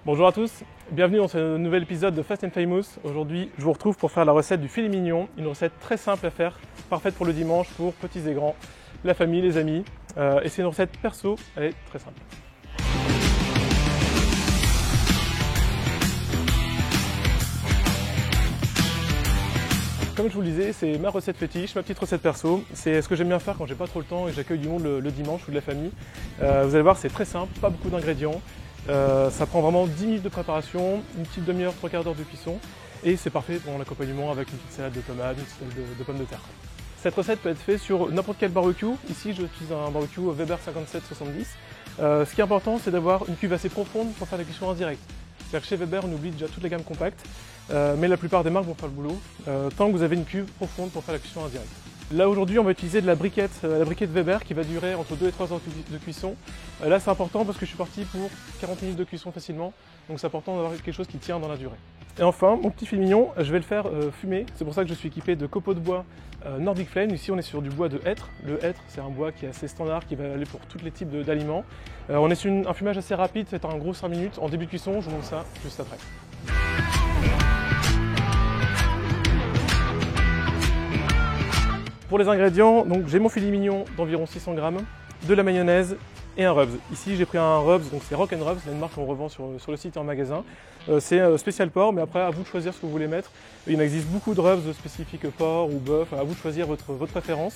Bonjour à tous, bienvenue dans ce nouvel épisode de Fast and Famous. Aujourd'hui, je vous retrouve pour faire la recette du filet mignon, une recette très simple à faire, parfaite pour le dimanche, pour petits et grands, la famille, les amis. Et c'est une recette perso, elle est très simple. Comme je vous le disais, c'est ma recette fétiche, ma petite recette perso. C'est ce que j'aime bien faire quand j'ai pas trop le temps et que j'accueille du monde le dimanche ou de la famille. Vous allez voir, c'est très simple, pas beaucoup d'ingrédients. Ça prend vraiment 10 minutes de préparation, une petite demi-heure, 3/4 d'heure de cuisson. Et c'est parfait pour l'accompagnement avec une petite salade de tomates, une petite salade de pommes de terre. Cette recette peut être faite sur n'importe quel barbecue. Ici, j'utilise un barbecue Weber 5770. Ce qui est important, c'est d'avoir une cuve assez profonde pour faire la cuisson en direct. C'est-à-dire que chez Weber, on oublie déjà toutes les gammes compactes, mais la plupart des marques vont faire le boulot, tant que vous avez une cuve profonde pour faire la cuisson en direct. Là aujourd'hui on va utiliser de la briquette Weber qui va durer entre 2 et 3 heures de cuisson. Là c'est important parce que je suis parti pour 40 minutes de cuisson facilement, donc c'est important d'avoir quelque chose qui tient dans la durée. Et enfin, mon petit filet mignon, je vais le faire fumer, c'est pour ça que je suis équipé de copeaux de bois Nordic Flame. Ici on est sur du bois de hêtre. Le hêtre c'est un bois qui est assez standard, qui va aller pour tous les types d'aliments. On est sur un fumage assez rapide, c'est un gros 5 minutes. En début de cuisson, je vous montre ça juste après. Pour les ingrédients, donc j'ai mon filet mignon d'environ 600 g, de la mayonnaise et un Rubs. Ici j'ai pris un Rubs, donc c'est Rock & Rubs, c'est une marque qu'on revend sur le site et en magasin. C'est spécial porc, mais après à vous de choisir ce que vous voulez mettre. Il existe beaucoup de Rubs spécifiques porc ou bœuf, à vous de choisir votre préférence.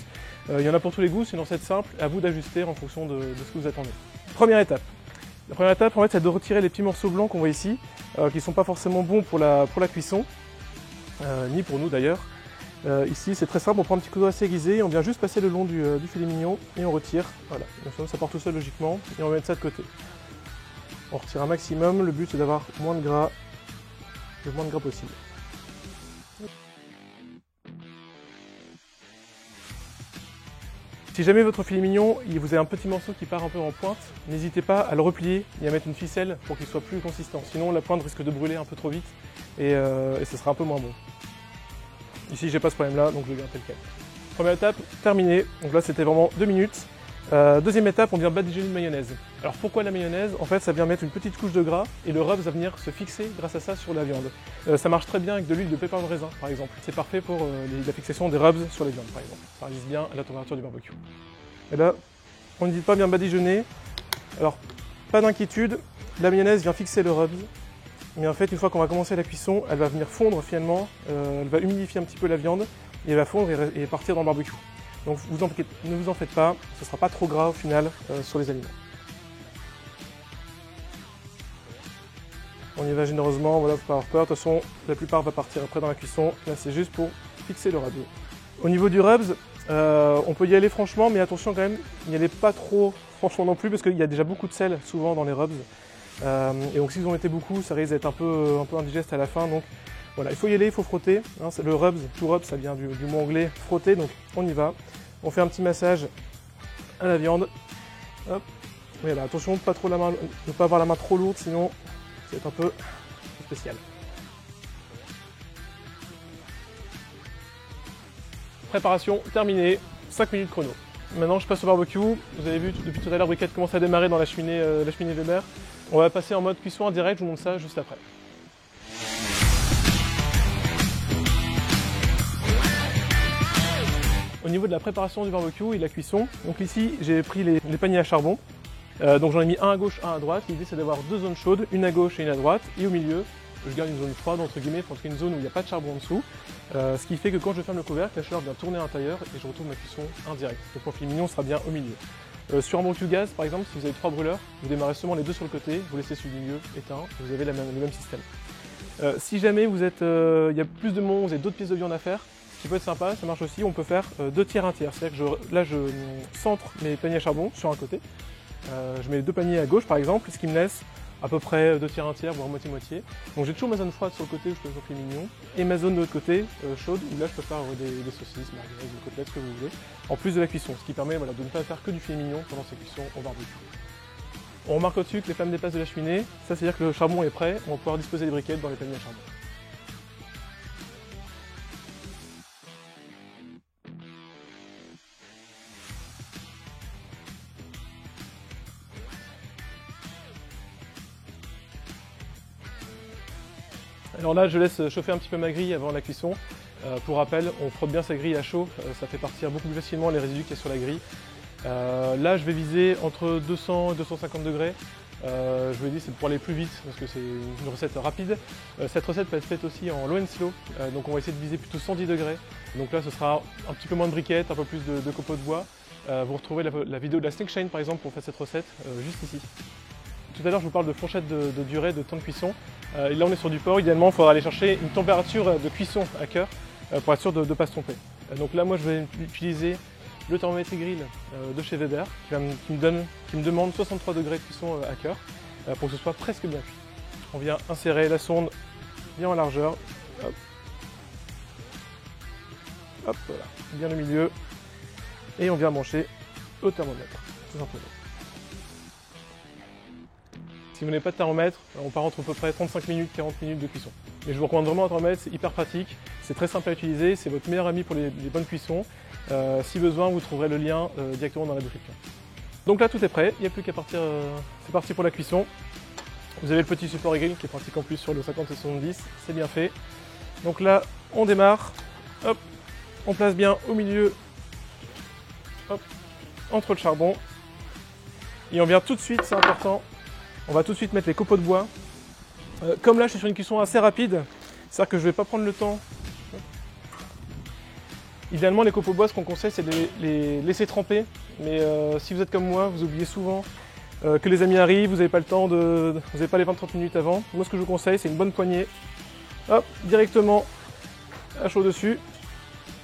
Il y en a pour tous les goûts, c'est une recette simple, à vous d'ajuster en fonction de ce que vous attendez. Première étape. La première étape en fait, c'est de retirer les petits morceaux blancs qu'on voit ici, qui ne sont pas forcément bons pour la cuisson, ni pour nous d'ailleurs. Ici c'est très simple, on prend un petit couteau assez aiguisé, on vient juste passer le long du filet mignon et on retire, voilà, ça part tout seul logiquement et on va mettre ça de côté. On retire un maximum, le but c'est d'avoir le moins de gras possible. Si jamais votre filet mignon, vous avez un petit morceau qui part un peu en pointe, n'hésitez pas à le replier et à mettre une ficelle pour qu'il soit plus consistant, sinon la pointe risque de brûler un peu trop vite et ce sera un peu moins bon. Ici, j'ai pas ce problème-là, donc je le garde tel quel. Première étape, terminée. Donc là, c'était vraiment 2 minutes. Deuxième étape, on vient badigeonner une mayonnaise. Alors pourquoi la mayonnaise? En fait, ça vient mettre une petite couche de gras et le Rubs va venir se fixer grâce à ça sur la viande. Ça marche très bien avec de l'huile de pépins de raisin, par exemple. C'est parfait pour la fixation des Rubs sur les viandes, par exemple. Ça résiste bien à la température du barbecue. Et là, on n'hésite pas à bien badigeonner. Alors, pas d'inquiétude, la mayonnaise vient fixer le Rubs. Mais en fait, une fois qu'on va commencer la cuisson, elle va venir fondre finalement, elle va humidifier un petit peu la viande, et elle va fondre et partir dans le barbecue. Donc ne vous en faites pas, ce ne sera pas trop gras au final sur les aliments. On y va généreusement, voilà, faut pas avoir peur, de toute façon la plupart va partir après dans la cuisson, là c'est juste pour fixer le Rubs. Au niveau du Rubs, on peut y aller franchement, mais attention quand même, n'y allez pas trop franchement non plus, parce qu'il y a déjà beaucoup de sel souvent dans les Rubs. Et donc s'ils ont été beaucoup, ça risque d'être un peu indigeste à la fin, donc voilà, il faut y aller, il faut frotter, hein, le Rubs, tout Rubs ça vient du mot anglais frotter, donc on y va, on fait un petit massage à la viande, hop, voilà, attention pas trop la main, ne pas avoir la main trop lourde, sinon c'est un peu spécial. Préparation terminée, 5 minutes chrono. Maintenant je passe au barbecue, vous avez vu depuis tout à l'heure la briquette commence à démarrer dans la cheminée Weber. On va passer en mode cuisson en direct, je vous montre ça juste après. Au niveau de la préparation du barbecue et de la cuisson, donc ici j'ai pris les paniers à charbon. Donc j'en ai mis un à gauche, un à droite. L'idée c'est d'avoir 2 zones chaudes, une à gauche et une à droite. Et au milieu, je garde une zone froide entre guillemets pour une zone où il n'y a pas de charbon en dessous. Ce qui fait que quand je ferme le couvercle, la chaleur vient tourner à l'intérieur et je retourne ma cuisson en direct. Donc mon filet mignon sera bien au milieu. Sur un barbecue gaz, par exemple, si vous avez 3 brûleurs, vous démarrez seulement les 2 sur le côté, vous laissez celui du milieu éteint, et vous avez le même système. Si jamais vous êtes, y a plus de monde, vous avez d'autres pièces de viande à faire, ce qui peut être sympa, ça marche aussi, on peut faire 2 tiers, 1 tiers. C'est-à-dire que là, je centre mes paniers à charbon sur un côté, je mets les 2 paniers à gauche par exemple, ce qui me laisse à peu près 2 tiers, 1 tiers, voire moitié-moitié. Donc j'ai toujours ma zone froide sur le côté où je peux faire les mignons, et ma zone de l'autre côté, chaude, où là je peux faire des saucisses, merguez, des côtelettes, ce que vous voulez, en plus de la cuisson, ce qui permet voilà, de ne pas faire que du filet mignon pendant ces cuissons au barbecue. On remarque au-dessus que les flammes dépassent de la cheminée, ça c'est à dire que le charbon est prêt, on va pouvoir disposer les briquettes dans les paniers à charbon. Alors là, je laisse chauffer un petit peu ma grille avant la cuisson. Pour rappel, on frotte bien sa grille à chaud, ça fait partir beaucoup plus facilement les résidus qu'il y a sur la grille. Là, je vais viser entre 200 et 250 degrés. Je vous l'ai dit, c'est pour aller plus vite parce que c'est une recette rapide. Cette recette peut être faite aussi en low and slow, donc on va essayer de viser plutôt 110 degrés. Donc là, ce sera un petit peu moins de briquettes, un peu plus de copeaux de bois. Vous retrouvez la vidéo de la Snake Shine par exemple pour faire cette recette, juste ici. Tout à l'heure, je vous parle de fourchette de durée, de temps de cuisson. Et là, on est sur du porc. Idéalement, il faudra aller chercher une température de cuisson à cœur pour être sûr de ne pas se tromper. Donc là, moi, je vais utiliser le thermomètre grill de chez Weber qui me demande 63 degrés de cuisson à cœur pour que ce soit presque bien cuit. On vient insérer la sonde bien en largeur. Hop. Hop, voilà, bien au milieu. Et on vient brancher au thermomètre, tout simplement. Si vous n'avez pas de thermomètre, on part entre à peu près 35 minutes, 40 minutes de cuisson. Mais je vous recommande vraiment un thermomètre, c'est hyper pratique, c'est très simple à utiliser, c'est votre meilleur ami pour les bonnes cuissons. Si besoin, vous trouverez le lien directement dans la description. Donc là, tout est prêt, il n'y a plus qu'à partir, c'est parti pour la cuisson. Vous avez le petit support grill qui est pratique en plus sur le 50 et 70, c'est bien fait. Donc là, on démarre, hop, on place bien au milieu, hop, entre le charbon. Et on vient tout de suite, c'est important, on va tout de suite mettre les copeaux de bois. Comme là, je suis sur une cuisson assez rapide, c'est-à-dire que je ne vais pas prendre le temps. Idéalement, les copeaux de bois, ce qu'on conseille, c'est de les laisser tremper. Mais si vous êtes comme moi, vous oubliez souvent que les amis arrivent, vous n'avez pas le temps vous n'avez pas les 20-30 minutes avant. Moi, ce que je vous conseille, c'est une bonne poignée. Hop, directement à chaud dessus.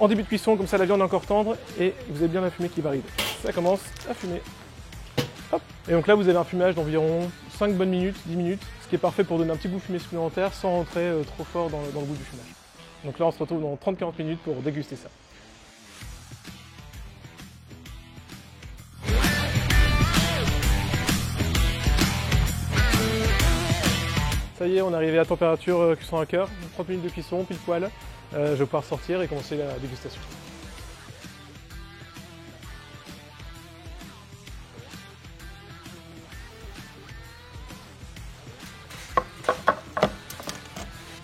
En début de cuisson, comme ça, la viande est encore tendre et vous avez bien la fumée qui va arriver. Ça commence à fumer. Hop. Et donc là, vous avez un fumage d'environ 5 bonnes minutes, 10 minutes, ce qui est parfait pour donner un petit goût fumé supplémentaire sans rentrer trop fort dans le goût du fumage. Donc là, on se retrouve dans 30-40 minutes pour déguster ça. Ça y est, on est arrivé à température cuisson à cœur, 30 minutes de cuisson, pile poil. Je vais pouvoir sortir et commencer la dégustation.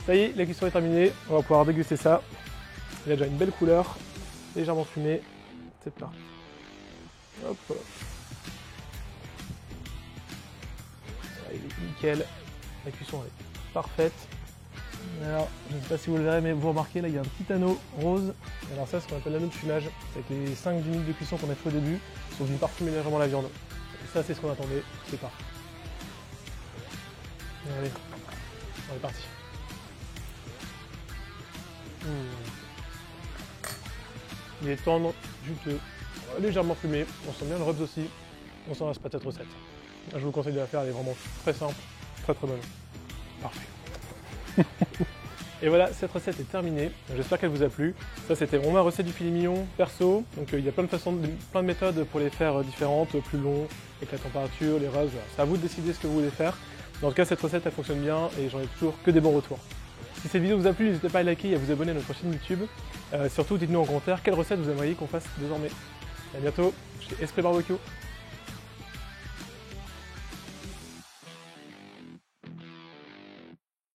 Ça y est, la cuisson est terminée, on va pouvoir déguster ça. Il a déjà une belle couleur, légèrement fumée, c'est parti. Hop. Il est nickel, la cuisson est parfaite. Alors, je ne sais pas si vous le verrez, mais vous remarquez, là il y a un petit anneau rose. Alors ça, c'est ce qu'on appelle l'anneau de fumage. C'est avec les 5-10 minutes de cuisson qu'on a fait au début, sont venus parfumer légèrement la viande. Et ça, c'est ce qu'on attendait, c'est parfait. Allez, on est parti. Il est tendre, juteux, légèrement fumé, on sent bien le rubs aussi, on s'en lasse pas de cette recette. Je vous conseille de la faire, elle est vraiment très simple, très bonne. Parfait. Et voilà, cette recette est terminée, j'espère qu'elle vous a plu. Ça c'était vraiment ma recette du filet mignon perso, donc il y a plein de méthodes pour les faire différentes, plus longs, avec la température, les rubs, c'est à vous de décider ce que vous voulez faire. Dans tout cas, cette recette elle fonctionne bien et j'en ai toujours que des bons retours. Si cette vidéo vous a plu, n'hésitez pas à liker et à vous abonner à notre chaîne YouTube. Surtout, dites-nous en commentaire quelle recette vous aimeriez qu'on fasse désormais. A bientôt chez Esprit Barbecue.